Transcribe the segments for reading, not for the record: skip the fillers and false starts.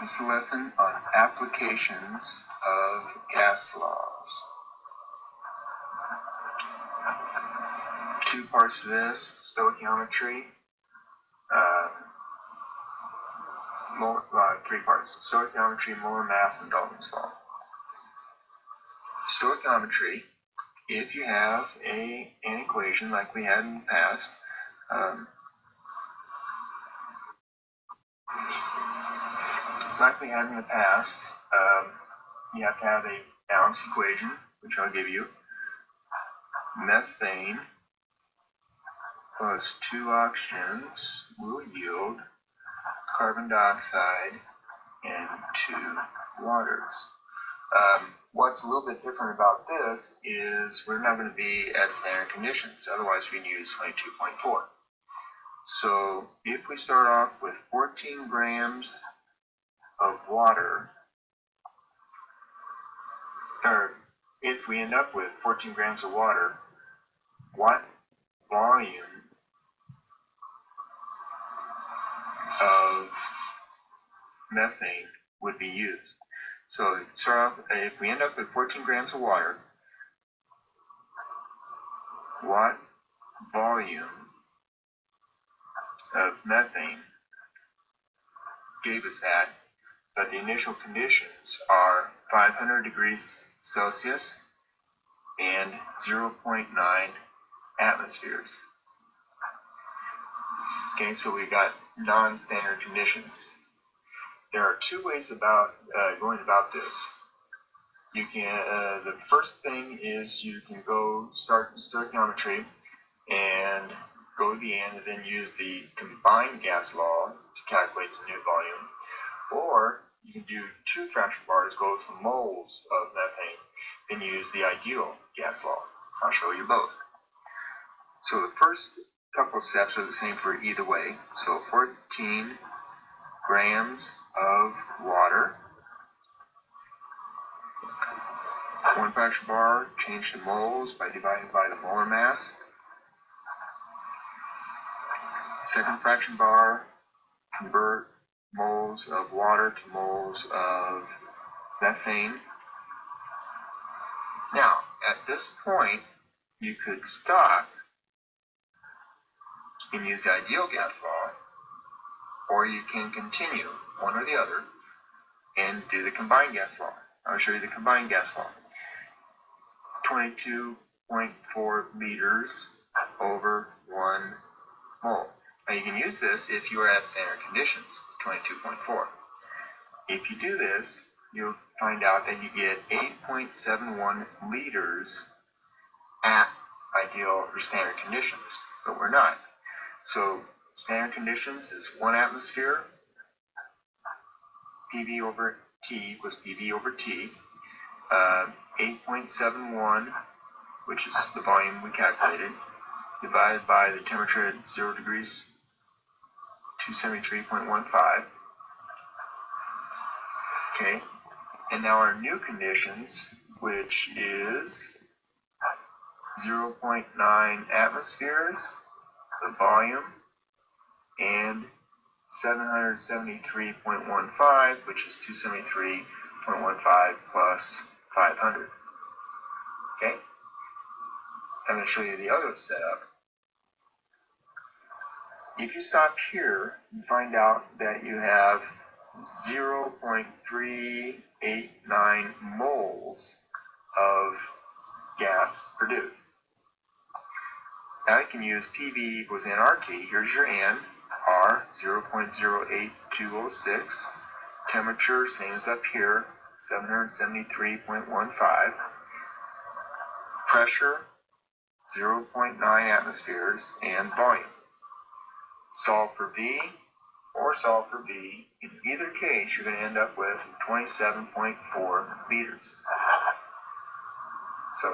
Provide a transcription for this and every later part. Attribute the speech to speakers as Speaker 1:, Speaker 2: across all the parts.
Speaker 1: This is a lesson on applications of gas laws. Two parts to this: stoichiometry, three parts: stoichiometry, molar mass, and Dalton's law. Stoichiometry, if you have an equation like we had in the past, you have to have a balanced equation, which I'll give you. Methane plus 2 oxygens will yield carbon dioxide and 2 waters. What's a little bit different about this is we're not going to be at standard conditions, otherwise we can use 22.4. So if we start off with 14 grams of water, or if we end up with 14 grams of water, what volume of methane would be used? So start off, if we end up with 14 grams of water, what volume of methane gave us that? But the initial conditions are 500 degrees Celsius and 0.9 atmospheres. Okay, so we got non-standard conditions. There are two ways about going about this. You can the first thing is you can go start stoichiometry and go to the end and then use the combined gas law to calculate the new volume, or you can do 2 fraction bars, go to moles of methane, then use the ideal gas law. I'll show you both. So the first couple of steps are the same for either way. So 14 grams of water, 1 fraction bar, change to moles by dividing by the molar mass. Second fraction bar, convert moles of water to moles of methane. Now, at this point, you could stop and use the ideal gas law, or you can continue, one or the other, and do the combined gas law. I'll show you the combined gas law. 22.4 liters over 1 mole. Now you can use this if you are at standard conditions, 22.4. If you do this, you'll find out that you get 8.71 liters at ideal or standard conditions, but we're not. So standard conditions is 1 atmosphere, PV over T equals PV over T, 8.71, which is the volume we calculated, divided by the temperature at 0 degrees, 273.15. Okay, and now our new conditions, which is 0.9 atmospheres, the volume, and 773.15, which is 273.15 plus 500. Okay, I'm going to show you the other setup. If you stop here, you find out that you have 0.389 moles of gas produced. Now you can use PV equals nRT. Here's your N, R, 0.08206. Temperature, same as up here, 773.15. Pressure, 0.9 atmospheres, and volume. Solve for V or solve for V. In either case, you're going to end up with 27.4 liters. So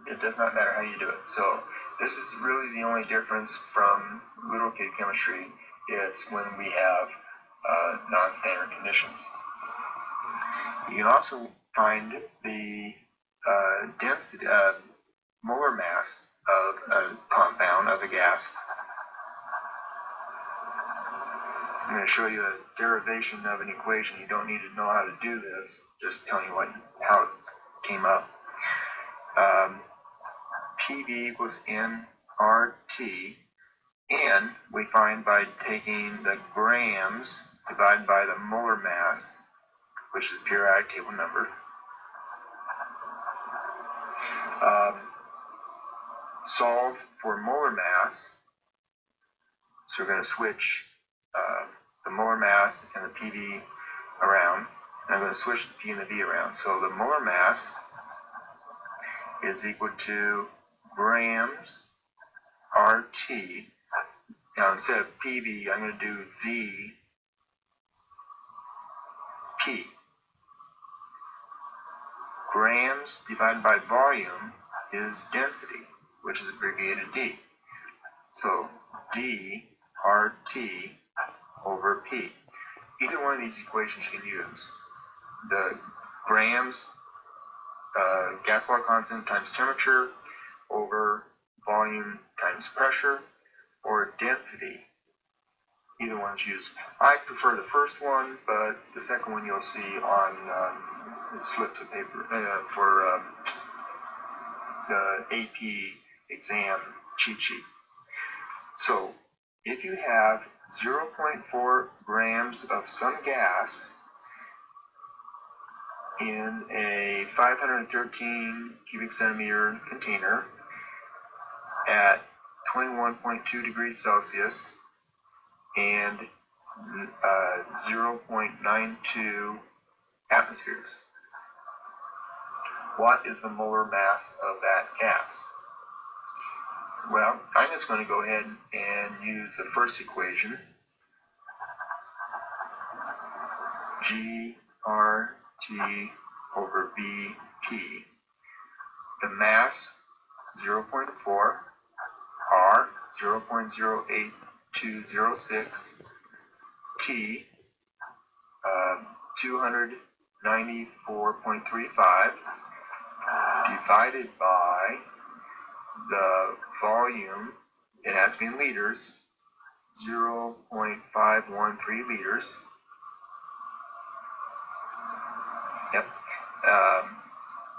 Speaker 1: it does not matter how you do it. So this is really the only difference from little kid chemistry. It's when we have non-standard conditions. You can also find the density, molar mass of a compound, of a gas, I'm going to show you a derivation of an equation. You don't need to know how to do this, just telling you how it came up. PV equals nRT, and we find by taking the grams divided by the molar mass, which is the periodic table number. Solve for molar mass, so we're going to switch the molar mass and the PV around, and I'm going to switch the P and the V around. So the molar mass is equal to grams RT. Now instead of PV, I'm going to do VP. Grams divided by volume is density, which is abbreviated D. So D RT over P. Either one of these equations you can use. The grams, gas wall constant times temperature over volume times pressure, or density. Either one's used. I prefer the first one, but the second one you'll see on slips of paper for the AP exam cheat sheet. So if you have 0.4 grams of some gas in a 513 cubic centimeter container at 21.2 degrees Celsius and 0.92 atmospheres, what is the molar mass of that gas? Well, I'm just going to go ahead and use the first equation, GRT over BP. The mass, 0.4, R, 0.08206, T, 294.35, divided by the volume, it has to be in liters, 0.513 liters. Yep.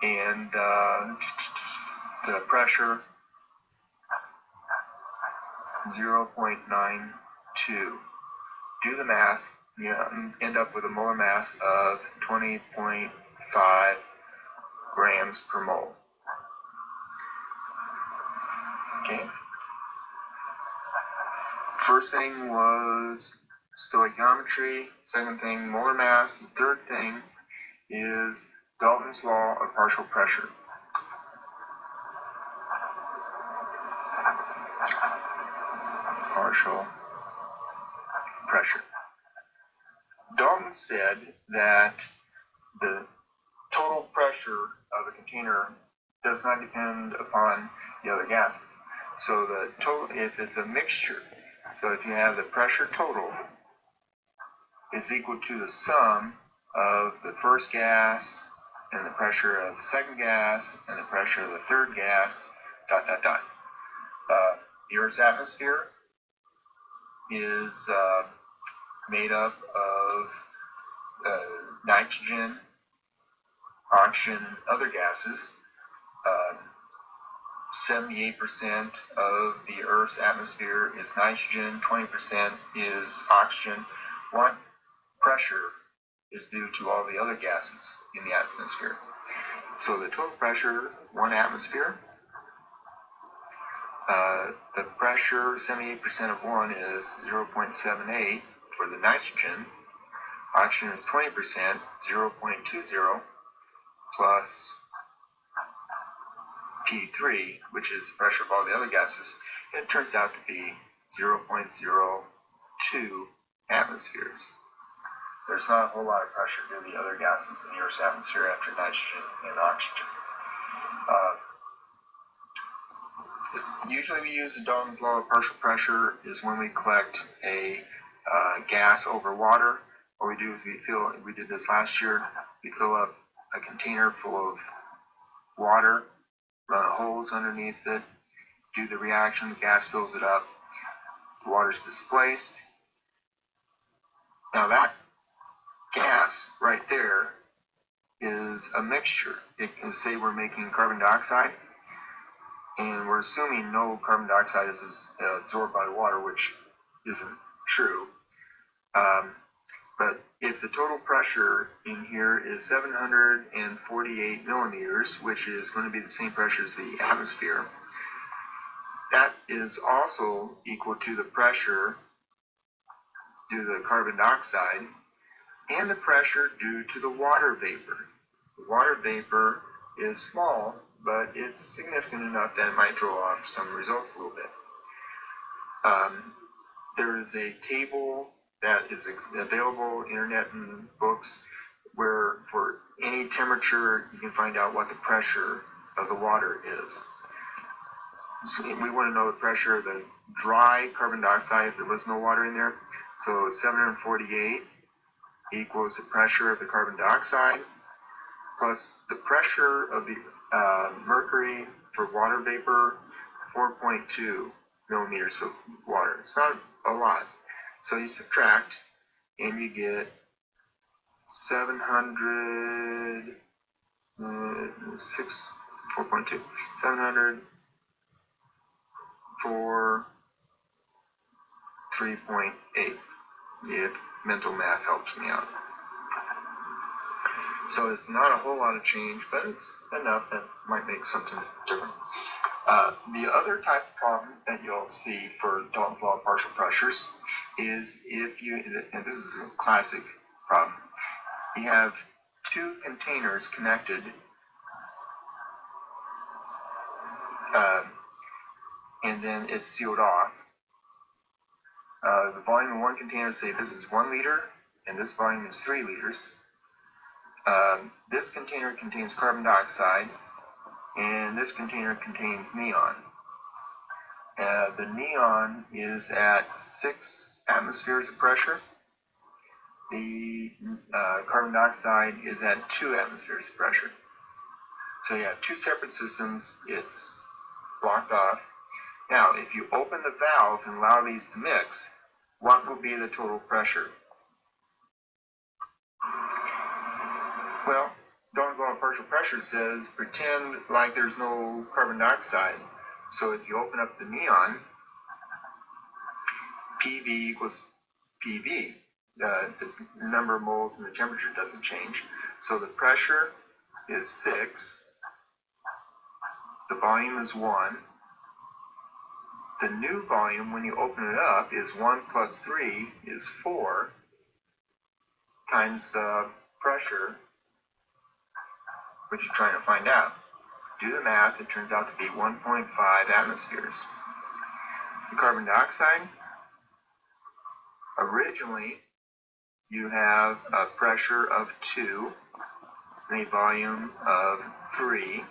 Speaker 1: And the pressure, 0.92. Do the math, you end up with a molar mass of 20.5 grams per mole. Okay. First thing was stoichiometry. Second thing, molar mass. The third thing is Dalton's law of partial pressure. Partial pressure. Dalton said that the total pressure of a container does not depend upon the other gases. So the total, if it's a mixture, so if you have the pressure total is equal to the sum of the first gas and the pressure of the second gas and the pressure of the third gas, dot, dot, dot. The Earth's atmosphere is made up of nitrogen, oxygen, and other gases. 78% of the Earth's atmosphere is nitrogen, 20% is oxygen. What pressure is due to all the other gases in the atmosphere? So the total pressure, 1 atmosphere. The pressure, 78% of 1 is 0.78 for the nitrogen. Oxygen is 20%, 0.20, plus P3, which is the pressure of all the other gases, and it turns out to be 0.02 atmospheres. There's not a whole lot of pressure due to the other gases in the Earth's atmosphere after nitrogen and oxygen. Usually we use the Dalton's law of partial pressure is when we collect a gas over water. What we do is we did this last year, we fill up a container full of water, run a hose underneath it, do the reaction, the gas fills it up, the water is displaced, Now that gas right there is a mixture. It can say we're making carbon dioxide, and we're assuming no carbon dioxide is absorbed by water, which isn't true. But if the total pressure in here is 748 millimeters, which is going to be the same pressure as the atmosphere, that is also equal to the pressure due to the carbon dioxide and the pressure due to the water vapor. The water vapor is small, but it's significant enough that it might throw off some results a little bit. There is a table that is available internet and books where for any temperature you can find out what the pressure of the water is. So we want to know the pressure of the dry carbon dioxide if there was no water in there. So 748 equals the pressure of the carbon dioxide plus the pressure of the mercury for water vapor, 4.2 millimeters of water. It's not a lot. So you subtract and you get 4.2, 700 for 3.8. If mental math helps me out. So it's not a whole lot of change, but it's enough that might make something different. The other type of problem that you'll see for Dalton's law of partial pressures is if you, and this is a classic problem, you have two containers connected and then it's sealed off. The volume in one container, say this is 1 liter and this volume is 3 liters. This container contains carbon dioxide and this container contains neon. The neon is at 6 atmospheres of pressure. The carbon dioxide is at 2 atmospheres of pressure. So you have two separate systems, it's blocked off. Now, if you open the valve and allow these to mix, what will be the total pressure? Well, Dalton's law of partial pressure says pretend like there's no carbon dioxide. So if you open up the neon, PV equals PV. The number of moles and the temperature doesn't change. So the pressure is 6. The volume is 1. The new volume, when you open it up, is 1 plus 3 is 4 times the pressure, which you're trying to find out. Do the math, it turns out to be 1.5 atmospheres. The carbon dioxide, originally you have a pressure of 2 and a volume of 3.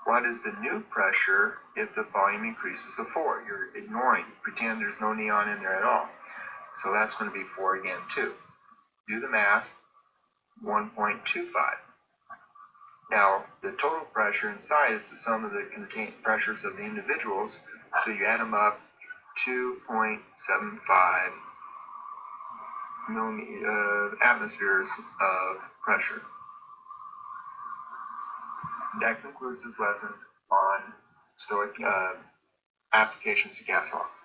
Speaker 1: What is the new pressure if the volume increases to 4? You're ignoring, pretend there's no neon in there at all. So that's going to be 4 again too. Do the math, 1.25. Now, the total pressure inside is the sum of the pressures of the individuals, so you add them up, 2.75 atmospheres of pressure. That concludes this lesson on Stoic applications to gas laws.